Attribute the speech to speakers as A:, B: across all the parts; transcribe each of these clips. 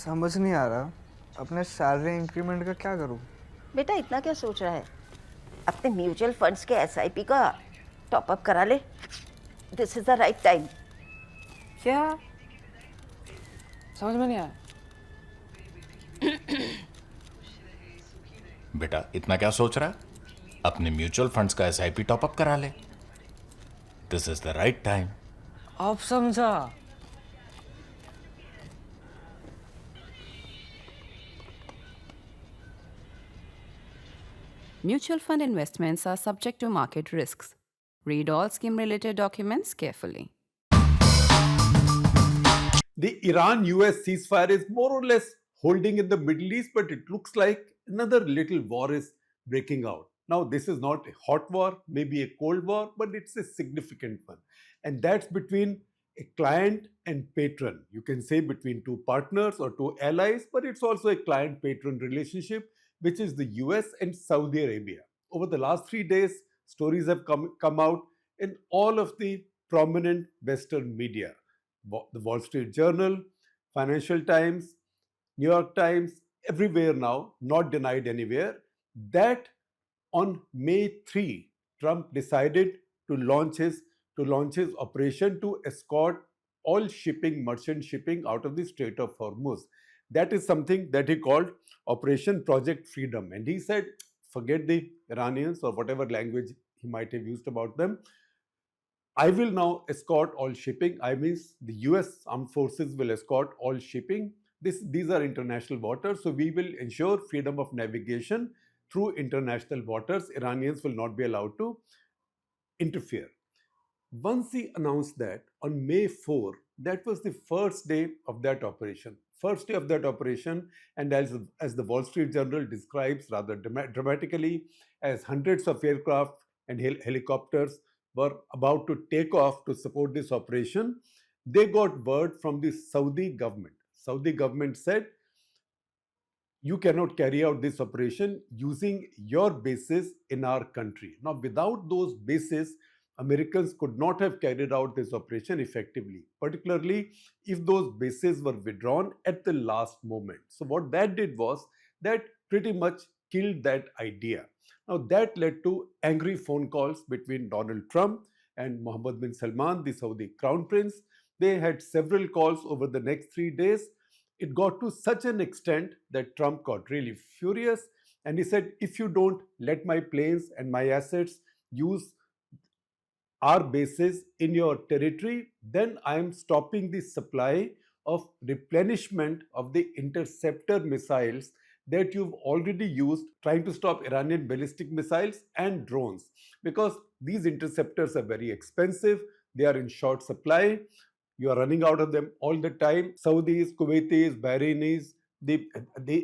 A: समझ नहीं आ रहा अपने सैलरी इंक्रीमेंट का क्या करूं।
B: बेटा इतना क्या सोच रहा है? अपने म्यूचुअल फंड्स के एसआईपी का टॉप अप करा ले। This is the right time.
C: क्या? समझ में नहीं आया।
D: बेटा इतना क्या सोच रहा है? अपने म्यूचुअल फंड्स का एसआईपी टॉपअप करा ले। This is the right time.
C: अब समझा।
E: Mutual fund investments are subject to market risks. Read all scheme related documents carefully.
F: The Iran-US ceasefire is more or less holding in the Middle East, but it looks like another little war is breaking out. Now, this is not a hot war, maybe a cold war, but it's a significant one. And that's between a client and patron. You can say between two partners or two allies, but it's also a client-patron relationship, which is the US and Saudi Arabia. Over the last 3 days, stories have come out in all of the prominent Western media. The Wall Street Journal, Financial Times, New York Times, everywhere now, not denied anywhere, that on May 3, Trump decided to launch his operation to escort all shipping, merchant shipping out of the Strait of Hormuz. That is something that he called Operation Project Freedom. And he said, forget the Iranians or whatever language he might have used about them. I will now escort all shipping. I mean, the US armed forces will escort all shipping. These are international waters, so we will ensure freedom of navigation through international waters. Iranians will not be allowed to interfere. Once he announced that on May 4, that was the first day of that operation. First day of that operation, and as the Wall Street Journal describes rather dramatically, as hundreds of aircraft and helicopters were about to take off to support this operation, they got word from the Saudi government. Saudi government said, you cannot carry out this operation using your bases in our country. Now, without those bases, Americans could not have carried out this operation effectively, particularly if those bases were withdrawn at the last moment. So what that did was that pretty much killed that idea. Now that led to angry phone calls between Donald Trump and Mohammed bin Salman, the Saudi crown prince. They had several calls over the next 3 days. It got to such an extent that Trump got really furious and he said, if you don't let my planes and my assets use our bases in your territory, then I am stopping the supply of replenishment of the interceptor missiles that you've already used trying to stop Iranian ballistic missiles and drones. Because these interceptors are very expensive, they are in short supply, you are running out of them all the time. Saudis, Kuwaitis, Bahrainis, the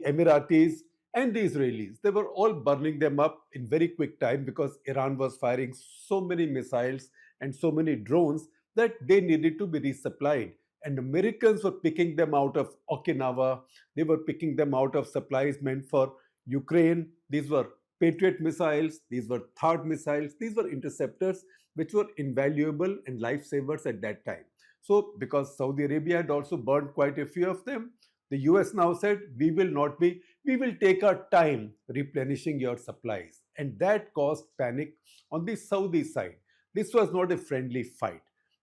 F: Emiratis, and the Israelis, they were all burning them up in very quick time because Iran was firing so many missiles and so many drones that they needed to be resupplied. And Americans were picking them out of Okinawa, they were picking them out of supplies meant for Ukraine. These were Patriot missiles, these were THAAD missiles, these were interceptors which were invaluable and lifesavers at that time. So, because Saudi Arabia had also burned quite a few of them, the US now said, we will take our time replenishing your supplies. And that caused panic on the Saudi side. This was not a friendly fight.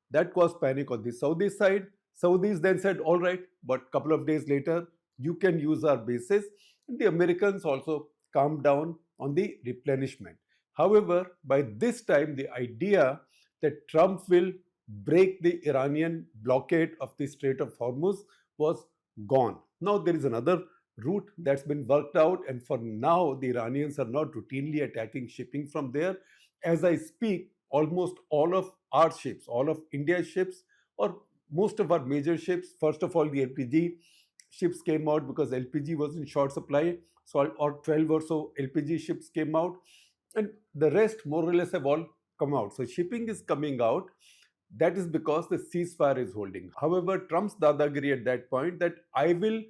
F: That caused panic on the Saudi side. Saudis then said, all right, but a couple of days later, you can use our bases. And the Americans also calmed down on the replenishment. However, by this time, the idea that Trump will break the Iranian blockade of the Strait of Hormuz was gone. Now there is another route that's been worked out, and for now the Iranians are not routinely attacking shipping from there. As I speak, almost all of our ships, all of India's ships, or most of our major ships, first of all the LPG ships came out because LPG was in short supply, so or 12 or so LPG ships came out, and the rest more or less have all come out. So shipping is coming out. That is because the ceasefire is holding. However, Trump's dadagiri at that point that I will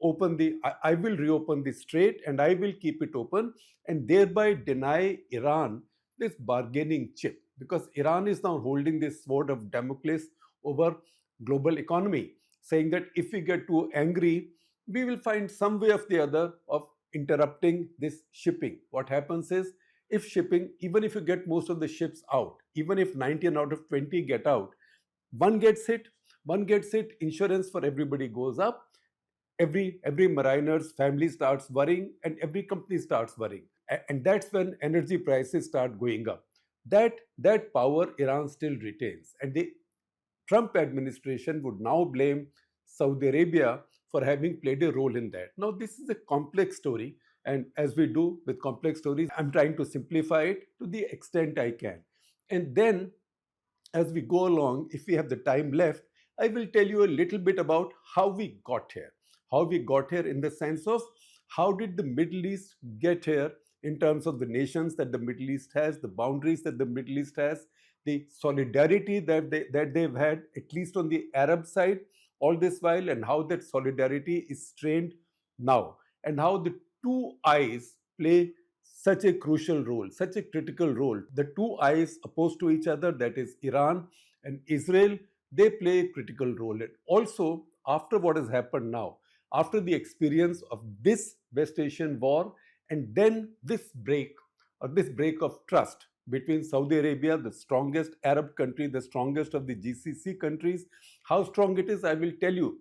F: reopen the strait and I will keep it open and thereby deny Iran this bargaining chip, because Iran is now holding this sword of Damocles over global economy, saying that if we get too angry, we will find some way of the other of interrupting this shipping. What happens is, if shipping, even if you get most of the ships out, even if 19 out of 20 get out, one gets hit, insurance for everybody goes up, every mariner's family starts worrying, and every company starts worrying. And that's when energy prices start going up. That power Iran still retains, and the Trump administration would now blame Saudi Arabia for having played a role in that. Now, this is a complex story, and as we do with complex stories, I'm trying to simplify it to the extent I can. And then, as we go along, if we have the time left, I will tell you a little bit about how we got here. How we got here in the sense of how did the Middle East get here in terms of the nations that the Middle East has, the boundaries that the Middle East has, the solidarity that they've had, at least on the Arab side, all this while, and how that solidarity is strained now, and how the two eyes play such a crucial role, such a critical role. The two eyes opposed to each other, that is Iran and Israel, they play a critical role. And also, after what has happened now, after the experience of this West Asian war, and then this break of trust between Saudi Arabia, the strongest Arab country, the strongest of the GCC countries. How strong it is, I will tell you.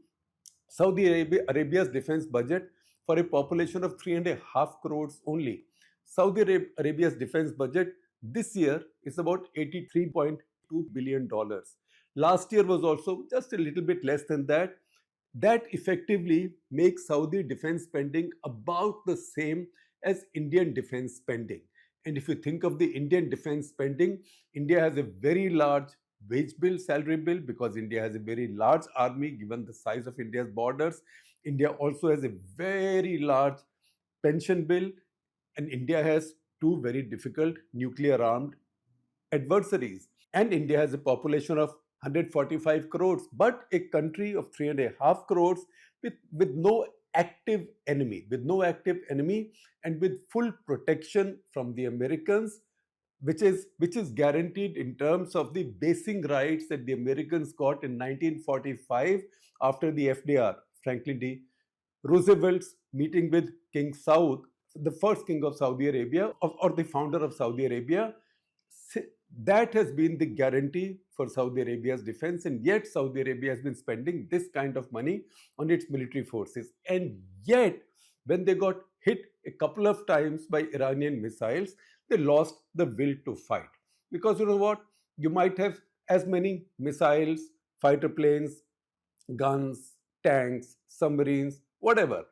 F: Arabia's defense budget for a population of 3.5 crores only. Saudi Arabia's defense budget this year is about $83.2 billion. Last year was also just a little bit less than that. That effectively makes Saudi defense spending about the same as Indian defense spending. And if you think of the Indian defense spending, India has a very large wage bill, salary bill, because India has a very large army given the size of India's borders. India also has a very large pension bill, and India has two very difficult nuclear armed adversaries. And India has a population of 145 crores, but a country of 3.5 crores with no active enemy, and with full protection from the Americans, which is guaranteed in terms of the basic rights that the Americans got in 1945 after the FDR, Franklin D. Roosevelt's meeting with King Saud, the first king of Saudi Arabia, or the founder of Saudi Arabia. That has been the guarantee for Saudi Arabia's defense, and yet Saudi Arabia has been spending this kind of money on its military forces. And yet, when they got hit a couple of times by Iranian missiles, they lost the will to fight. Because you know what? You might have as many missiles, fighter planes, guns, tanks, submarines, whatever,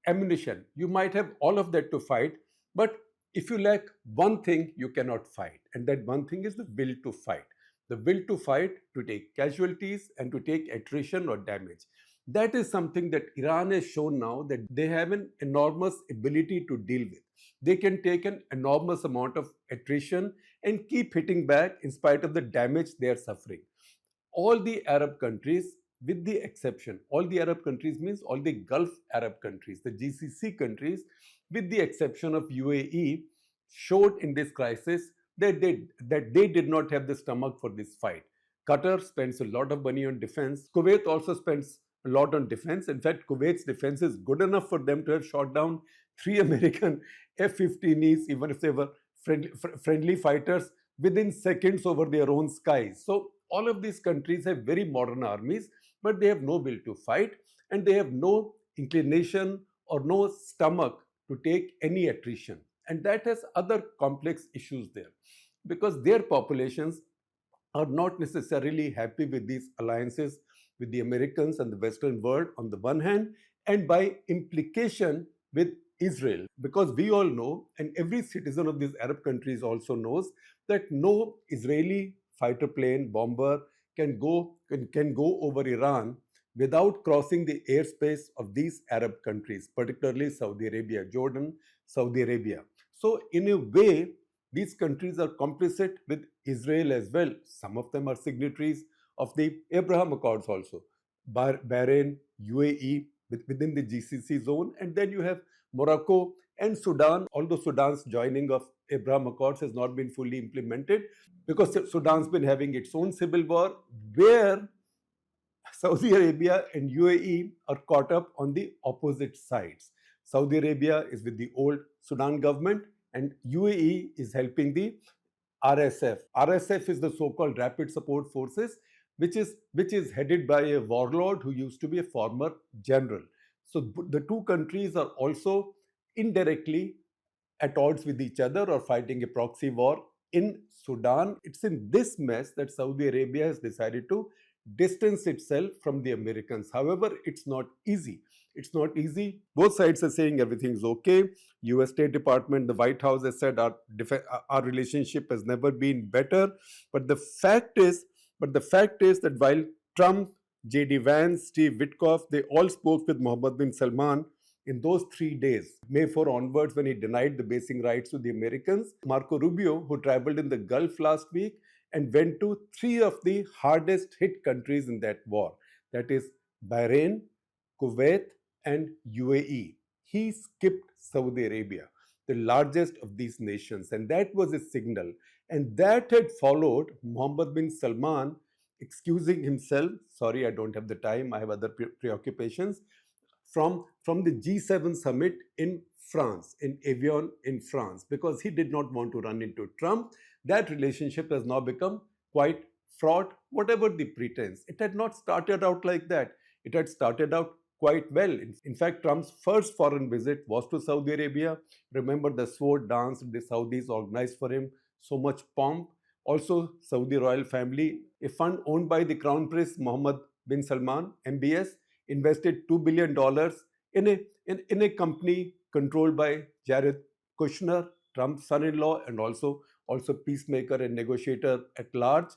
F: ammunition. You might have all of that to fight, but if you lack one thing, you cannot fight. And that one thing is the will to fight. The will to fight, to take casualties and to take attrition or damage. That is something that Iran has shown now that they have an enormous ability to deal with. They can take an enormous amount of attrition and keep hitting back in spite of the damage they are suffering. All the Arab countries, with the exception, all the Arab countries means all the Gulf Arab countries, the GCC countries, with the exception of UAE, showed in this crisis that they did not have the stomach for this fight. Qatar spends a lot of money on defense. Kuwait also spends a lot on defense. In fact, Kuwait's defense is good enough for them to have shot down 3 American F-15Es, even if they were friendly fighters, within seconds over their own skies. So all of these countries have very modern armies, but they have no will to fight, and they have no inclination or no stomach to take any attrition. And that has other complex issues there, because their populations are not necessarily happy with these alliances with the Americans and the Western world on the one hand, and by implication with Israel. Because we all know, and every citizen of these Arab countries also knows, that no Israeli fighter plane, bomber can go over Iran without crossing the airspace of these Arab countries, particularly Saudi Arabia, Jordan, Saudi Arabia. So in a way, these countries are complicit with Israel as well. Some of them are signatories of the Abraham Accords also. Bahrain, UAE, within the GCC zone, and then you have Morocco and Sudan, although Sudan's joining of Abraham Accords has not been fully implemented, because Sudan's been having its own civil war, where Saudi Arabia and UAE are caught up on the opposite sides. Saudi Arabia is with the old Sudan government and UAE is helping the RSF. RSF is the so-called Rapid Support Forces, which is headed by a warlord who used to be a former general. So the two countries are also indirectly at odds with each other or fighting a proxy war in Sudan. It's in this mess that Saudi Arabia has decided to distance itself from the Americans. However, it's not easy. It's not easy. Both sides are saying everything's okay. US State Department, the White House has said our relationship has never been better. But the fact is that while Trump, J.D. Vance, Steve Witkoff, they all spoke with Mohammed bin Salman in those 3 days, May 4 onwards, when he denied the basing rights to the Americans. Marco Rubio, who traveled in the Gulf last week and went to 3 of the hardest hit countries in that war, that is Bahrain, Kuwait, and UAE. He skipped Saudi Arabia, the largest of these nations, and that was a signal. And that had followed Mohammed bin Salman excusing himself. Sorry, I don't have the time. I have other preoccupations. From the G7 summit in France, in Evian in France, because he did not want to run into Trump. That relationship has now become quite fraught, whatever the pretense. It had not started out like that. It had started out quite well. In fact, Trump's first foreign visit was to Saudi Arabia. Remember the sword dance the Saudis organized for him, so much pomp. Also, Saudi royal family, a fund owned by the Crown Prince Mohammed bin Salman, MBS, invested $2 billion in a company controlled by Jared Kushner, Trump's son-in-law, and also peacemaker and negotiator at large.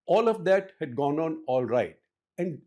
F: All of that had gone on all right. And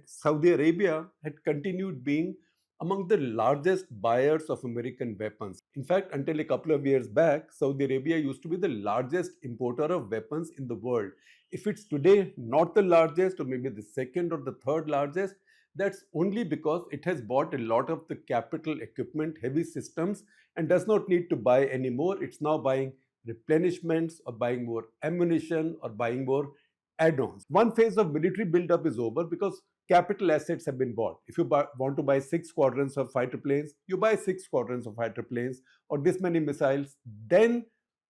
F: Saudi Arabia had continued being among the largest buyers of American weapons. In fact, until a couple of years back, Saudi Arabia used to be the largest importer of weapons in the world. If it's today not the largest, or maybe the second or the third largest, that's only because it has bought a lot of the capital equipment, heavy systems, and does not need to buy anymore. It's now buying replenishments or buying more ammunition or buying more add-ons. One phase of military buildup is over because capital assets have been bought. If you want to buy 6 squadrons of fighter planes, you buy 6 squadrons of fighter planes or this many missiles. Then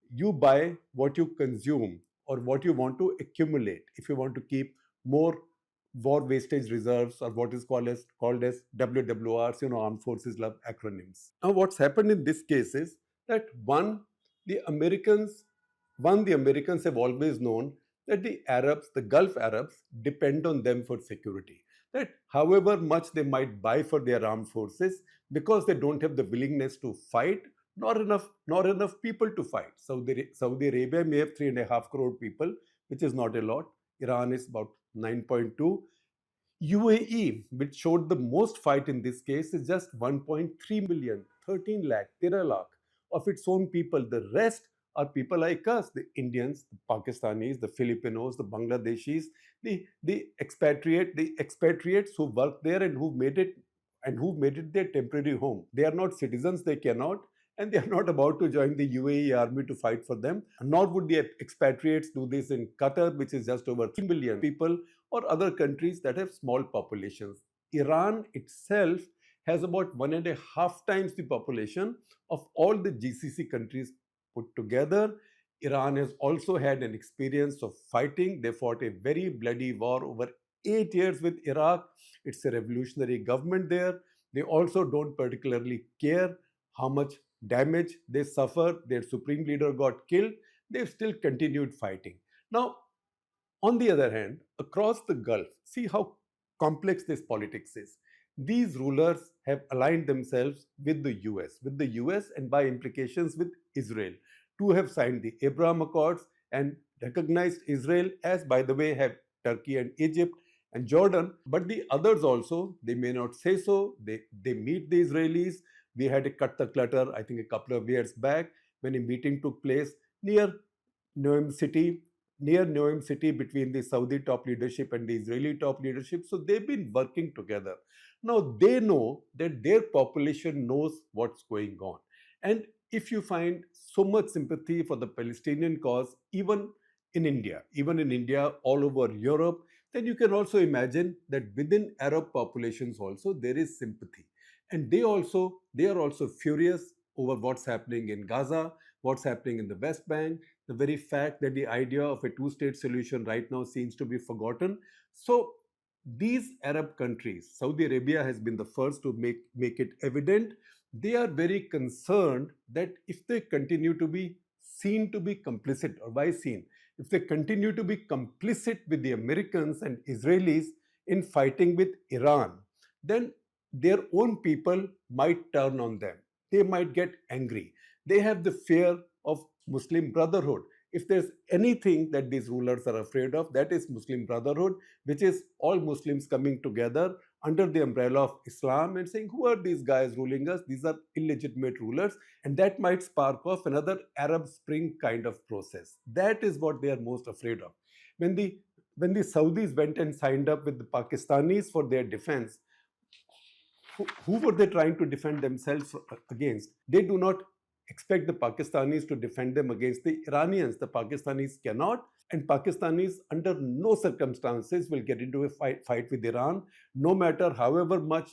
F: you buy what you consume or what you want to accumulate. If you want to keep more war wastage reserves, or what is called as WWRs, Armed Forces love acronyms. Now, what's happened in this case is that the Americans have always known that the Gulf Arabs depend on them for security. That however much they might buy for their armed forces, because they don't have the willingness to fight, nor enough people to fight. Saudi Arabia may have 3.5 crore people, which is not a lot. Iran is about 9.2. UAE, which showed the most fight in this case, is just 1.3 million, 13 lakh, 13 lakh of its own people. The rest are people like us, the Indians, the Pakistanis, the Filipinos, the Bangladeshis, the expatriates who work there and who made it their temporary home. They are not citizens, they cannot, and they are not about to join the UAE army to fight for them. Nor would the expatriates do this in Qatar, which is just over 3 million people, or other countries that have small populations. Iran itself has about 1.5 times the population of all the GCC countries put together. Iran has also had an experience of fighting. They fought a very bloody war over 8 years with Iraq. It's a revolutionary government there. They also don't particularly care how much damage they suffer. Their supreme leader got killed. They've still continued fighting. Now, on the other hand, across the Gulf, see how complex this politics is. These rulers have aligned themselves with the US and by implications with Israel. Two have signed the Abraham Accords and recognized Israel, as by the way have Turkey and Egypt and Jordan. But the others also, they may not say so. They meet the Israelis. We had a cut the clutter, I think a couple of years back, when a meeting took place near Noam City between the Saudi top leadership and the Israeli top leadership. So they've been working together. Now they know that their population knows what's going on. And if you find so much sympathy for the Palestinian cause, even in India, all over Europe, then you can also imagine that within Arab populations also there is sympathy. And they are also furious over what's happening in Gaza, what's happening in the West Bank, the very fact that the idea of a two-state solution right now seems to be forgotten. So these Arab countries, Saudi Arabia has been the first to make it evident. They are very concerned that if they continue to be seen to be complicit, or why seen? If they continue to be complicit with the Americans and Israelis in fighting with Iran, then their own people might turn on them. They might get angry. They have the fear of Muslim Brotherhood. If there's anything that these rulers are afraid of, that is Muslim Brotherhood, which is all Muslims coming together under the umbrella of Islam and saying, who are these guys ruling us? These are illegitimate rulers. And that might spark off another Arab Spring kind of process. That is what they are most afraid of. When the Saudis went and signed up with the Pakistanis for their defense, who were they trying to defend themselves against? They do not expect the Pakistanis to defend them against the Iranians. The Pakistanis cannot, and Pakistanis under no circumstances will get into a fight with Iran, no matter however much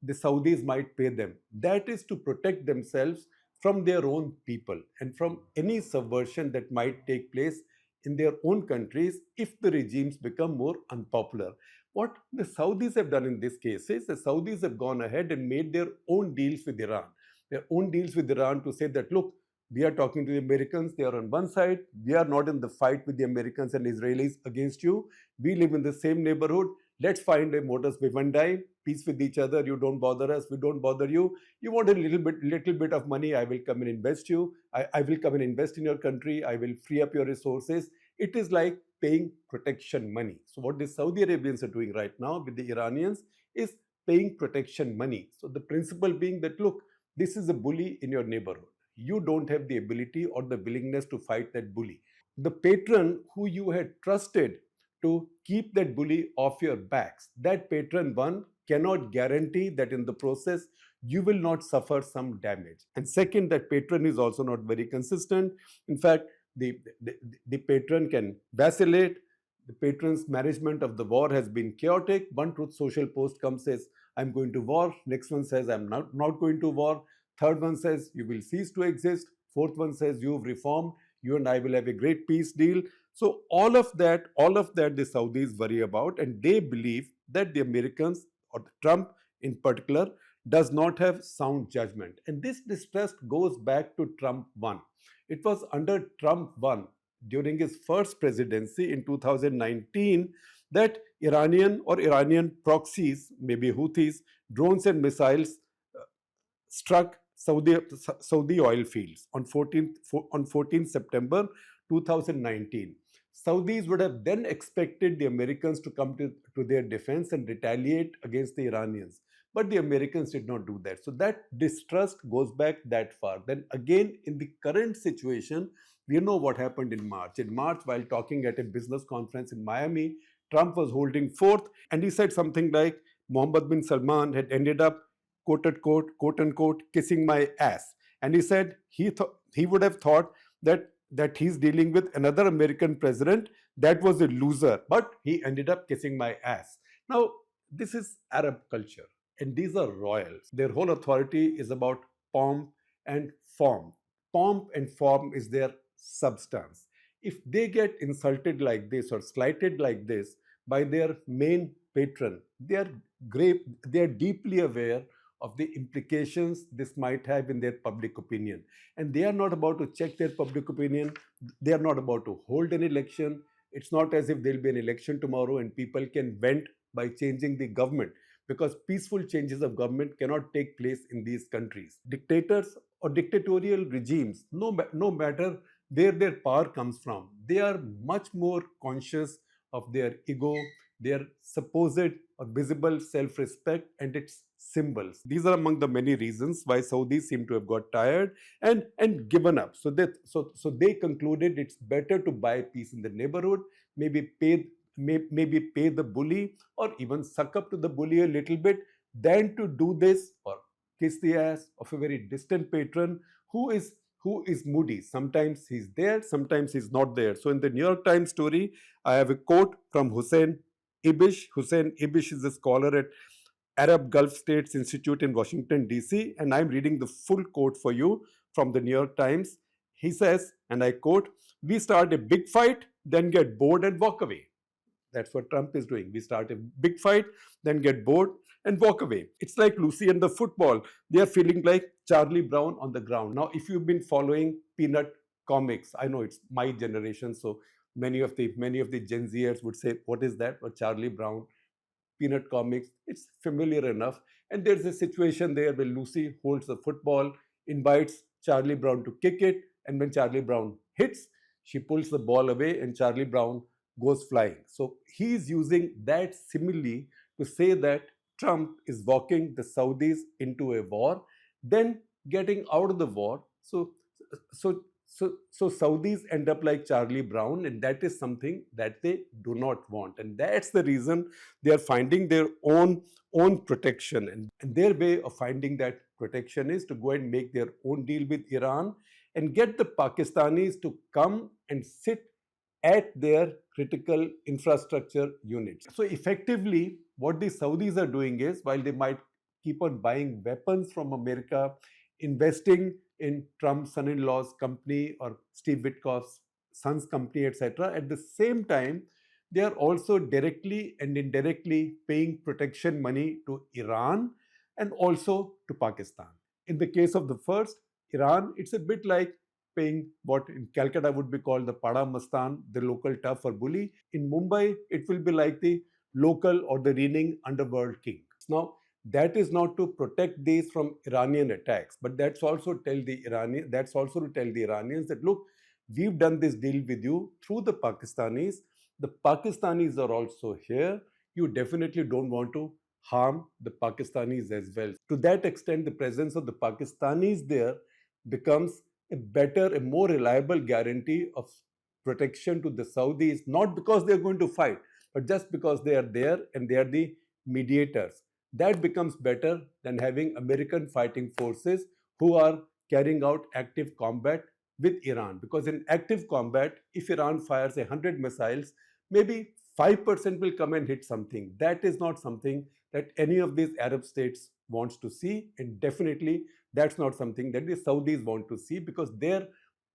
F: the Saudis might pay them. That is to protect themselves from their own people and from any subversion that might take place in their own countries if the regimes become more unpopular. What the Saudis have done in this case is the Saudis have gone ahead and made their own deals with Iran. Their own deals with Iran to say that, look, we are talking to the Americans, they are on one side, we are not in the fight with the Americans and Israelis against you. We live in the same neighborhood. Let's find a modus vivendi, peace with each other. You don't bother us, we don't bother you. You want a little bit of money, I will come and invest you. I will come and invest in your country. I will free up your resources. It is like paying protection money. So what the Saudi Arabians are doing right now with the Iranians is paying protection money. So the principle being that, look, this is a bully in your neighborhood. You don't have the ability or the willingness to fight that bully. The patron who you had trusted to keep that bully off your backs, that patron one cannot guarantee that in the process you will not suffer some damage. And second, that patron is also not very consistent. In fact, the patron can vacillate. The patron's management of the war has been chaotic. One Truth Social post comes, says, I'm going to war. Next one says, I'm not going to war. Third one says, you will cease to exist. Fourth one says, you've reformed. You and I will have a great peace deal. So all of that the Saudis worry about, and they believe that the Americans, or Trump in particular, does not have sound judgment. And this distrust goes back to Trump 1. It was under Trump 1, during his first presidency in 2019, that Iranian proxies, maybe Houthis, drones and missiles struck Saudi oil fields on 14 September 2019. Saudis would have then expected the Americans to come to their defense and retaliate against the Iranians. But the Americans did not do that. So that distrust goes back that far. Then again, in the current situation, we know what happened in March. In March, while talking at a business conference in Miami, Trump was holding forth and he said something like, Mohammed bin Salman had ended up, quote unquote, kissing my ass. And he said he would have thought that he's dealing with another American president that was a loser, but he ended up kissing my ass. Now, this is Arab culture, and these are royals. Their whole authority is about pomp and form. Pomp and form is their substance. If they get insulted like this or slighted like this by their main patron, they are deeply aware of the implications this might have in their public opinion. And they are not about to check their public opinion. They are not about to hold an election. It's not as if there'll be an election tomorrow and people can vent by changing the government, because peaceful changes of government cannot take place in these countries. Dictators or dictatorial regimes, no matter where their power comes from, they are much more conscious of their ego, their supposed or visible self-respect and its symbols. These are among the many reasons why Saudis seem to have got tired and given up. So they concluded it's better to buy peace in the neighborhood, maybe pay the bully or even suck up to the bully a little bit, than to do this or kiss the ass of a very distant patron who is moody. Sometimes he's there, sometimes he's not there. So in the New York Times story, I have a quote from Hussein Ibish. Hussein Ibish is a scholar at Arab Gulf States Institute in Washington, D.C., and I'm reading the full quote for you from the New York Times. He says, and I quote, "We start a big fight, then get bored and walk away." That's what Trump is doing. We start a big fight, then get bored and walk away. It's like Lucy and the football. They are feeling like Charlie Brown on the ground. Now, if you've been following Peanut comics, I know it's my generation, so many of the Gen Zers would say, "What is that?" Or Charlie Brown, Peanut comics. It's familiar enough. And there's a situation there where Lucy holds the football, invites Charlie Brown to kick it, and when Charlie Brown hits, she pulls the ball away and Charlie Brown goes flying. So he's using that simile to say that Trump is walking the Saudis into a war, then getting out of the war. So Saudis end up like Charlie Brown, and that is something that they do not want. And that's the reason they are finding their own protection. And their way of finding that protection is to go and make their own deal with Iran and get the Pakistanis to come and sit at their critical infrastructure units. So effectively, what the Saudis are doing is, while they might keep on buying weapons from America, investing in Trump's son-in-law's company or Steve Witkoff's son's company, etc., at the same time, they are also directly and indirectly paying protection money to Iran and also to Pakistan. In the case of the first, Iran, it's a bit like paying what in Calcutta would be called the Pada Mastan, the local tough or bully. In Mumbai, it will be like the local or the reigning underworld king. Now, that is not to protect these from Iranian attacks, but that's also to tell the Iranians that, look, we've done this deal with you through the Pakistanis. The Pakistanis are also here. You definitely don't want to harm the Pakistanis as well. To that extent, the presence of the Pakistanis there becomes a better, a more reliable guarantee of protection to the Saudis, not because they're going to fight, but just because they are there and they are the mediators. That becomes better than having American fighting forces who are carrying out active combat with Iran. Because in active combat, if Iran fires 100 missiles, maybe 5% will come and hit something. That is not something that any of these Arab states wants to see, and definitely that's not something that the Saudis want to see, because their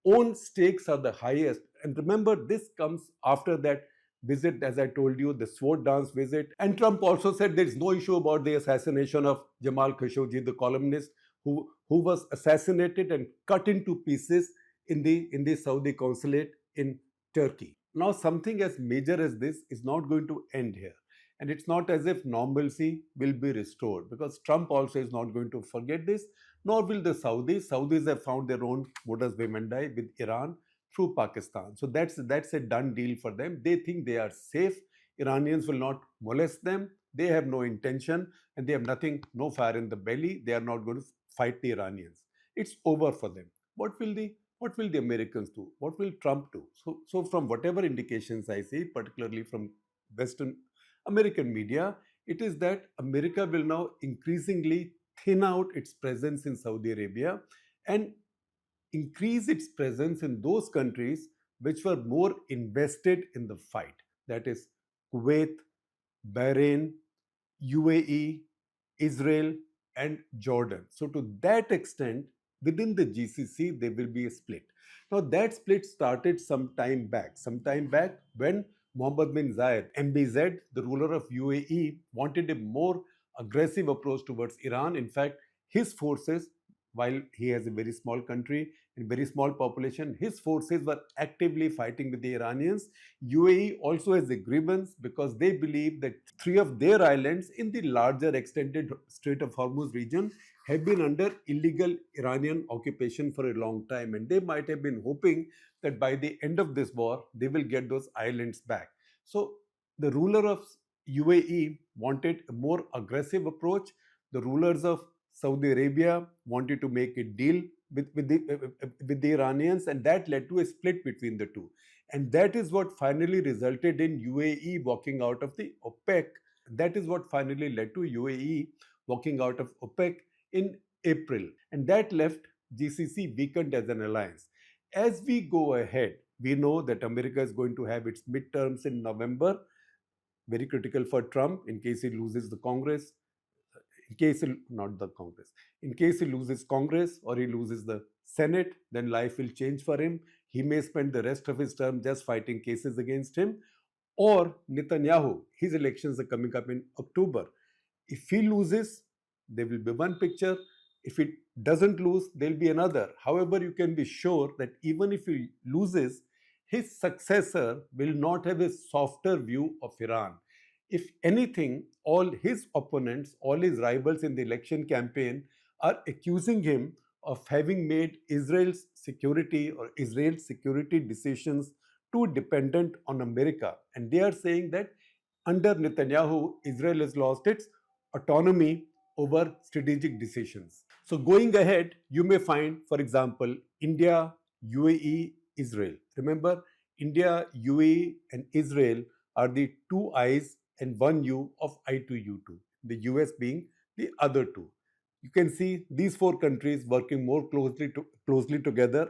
F: own stakes are the highest. And remember, this comes after that visit, as I told you, the sword dance visit. And Trump also said there is no issue about the assassination of Jamal Khashoggi, the columnist who was assassinated and cut into pieces in the Saudi consulate in Turkey. Now, something as major as this is not going to end here. And it's not as if normalcy will be restored, because Trump also is not going to forget this, nor will the Saudis. Saudis have found their own modus vivendi with Iran through Pakistan. So that's a done deal for them. They think they are safe. Iranians will not molest them. They have no intention and they have nothing, no fire in the belly. They are not going to fight the Iranians. It's over for them. What will the Americans do? What will Trump do? So from whatever indications I see, particularly from Western American media, it is that America will now increasingly thin out its presence in Saudi Arabia and increase its presence in those countries which were more invested in the fight. That is Kuwait, Bahrain, UAE, Israel, and Jordan. So to that extent, within the GCC, there will be a split. Now that split started some time back when Mohammed bin Zayed, MBZ, the ruler of UAE, wanted a more aggressive approach towards Iran. In fact, his forces, while he has a very small country and very small population, his forces were actively fighting with the Iranians. UAE also has a grievance because they believe that 3 of their islands in the larger extended Strait of Hormuz region have been under illegal Iranian occupation for a long time, and they might have been hoping that by the end of this war, they will get those islands back. So the ruler of UAE wanted a more aggressive approach. The rulers of Saudi Arabia wanted to make a deal with the Iranians, and that led to a split between the two. And that is what finally resulted in UAE walking out of the OPEC. That is what finally led to UAE walking out of OPEC in April. And that left GCC weakened as an alliance. As we go ahead, we know that America is going to have its midterms in November. very critical for Trump in case he loses the Congress. In case he, not the Congress, in case he loses Congress or he loses the Senate, then life will change for him. He may spend the rest of his term just fighting cases against him. Or Netanyahu, his elections are coming up in October. If he loses, there will be one picture. If it doesn't lose, there will be another. However, you can be sure that even if he loses, his successor will not have a softer view of Iran. If anything, all his opponents, all his rivals in the election campaign are accusing him of having made Israel's security or Israel's security decisions too dependent on America. And they are saying that under Netanyahu, Israel has lost its autonomy over strategic decisions. So going ahead, you may find, for example, India, UAE, Israel. Remember, India, UAE, and Israel are the two I's and one U of I2U2, the US being the other two. You can see these four countries working more closely together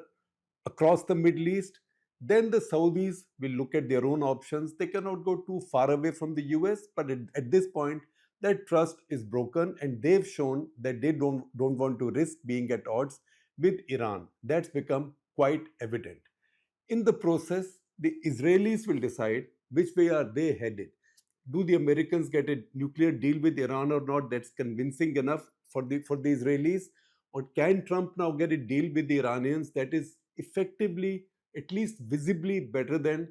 F: across the Middle East. Then the Saudis will look at their own options. They cannot go too far away from the US, but at this point, that trust is broken and they've shown that they don't want to risk being at odds with Iran. That's become quite evident. In the process, the Israelis will decide which way are they headed. Do the Americans get a nuclear deal with Iran or not? That's convincing enough for the Israelis. Or can Trump now get a deal with the Iranians that is effectively, at least visibly better than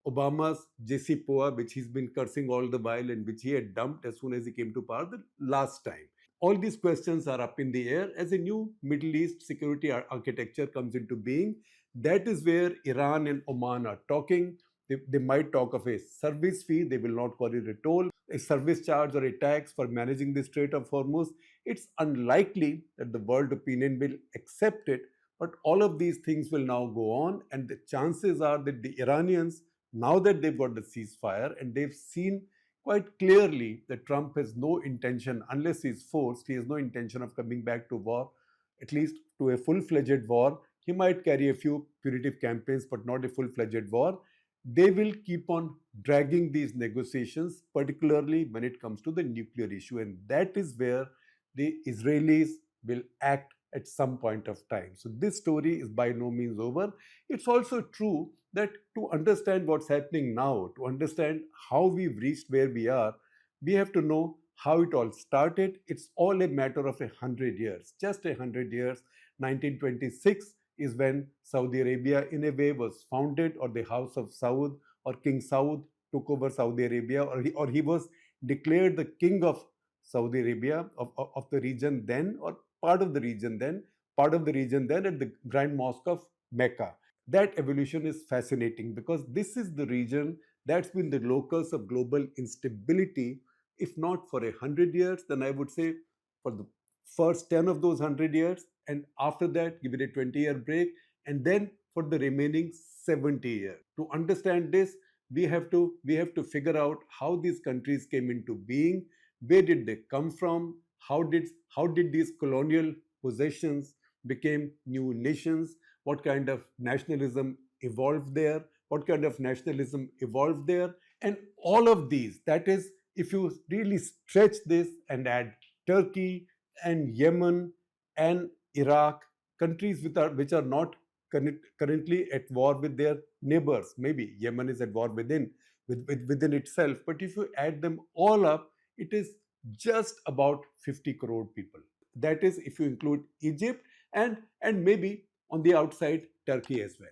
F: Obama's JCPOA, which he's been cursing all the while and which he had dumped as soon as he came to power the last time? All these questions are up in the air as a new Middle East security architecture comes into being. That is where Iran and Oman are talking. They might talk of a service fee. They will not call it a toll, a service charge or a tax for managing the Strait of Hormuz. It's unlikely that the world opinion will accept it, but all of these things will now go on, and the chances are that the Iranians, now that they've got the ceasefire and they've seen quite clearly that Trump has no intention, unless he's forced, he has no intention of coming back to war, at least to a full-fledged war. He might carry a few punitive campaigns, but not a full-fledged war. They will keep on dragging these negotiations, particularly when it comes to the nuclear issue. And that is where the Israelis will act at some point of time. So this story is by no means over. It's also true that to understand what's happening now, to understand how we've reached where we are, we have to know how it all started. It's all a matter of 100 years, just 100 years. 1926 is when Saudi Arabia in a way was founded, or the House of Saud or King Saud took over Saudi Arabia, or he was declared the king of Saudi Arabia, of the region then, or part of the region then at the Grand Mosque of Mecca. That evolution is fascinating because this is the region that's been the locus of global instability, if not for 100 years, then I would say for the first 10 of those 100 years, and after that give it a 20-year break, and then for the remaining 70 years. To understand this, we have to figure out how these countries came into being, where did they come from, how did these colonial possessions became new nations, what kind of nationalism evolved there, and all of these. That is, if you really stretch this and add Turkey and Yemen and Iraq, countries which are not currently at war with their neighbors. Maybe Yemen is at war within itself, but if you add them all up, it is just about 50 crore people. That is if you include Egypt and maybe on the outside Turkey as well.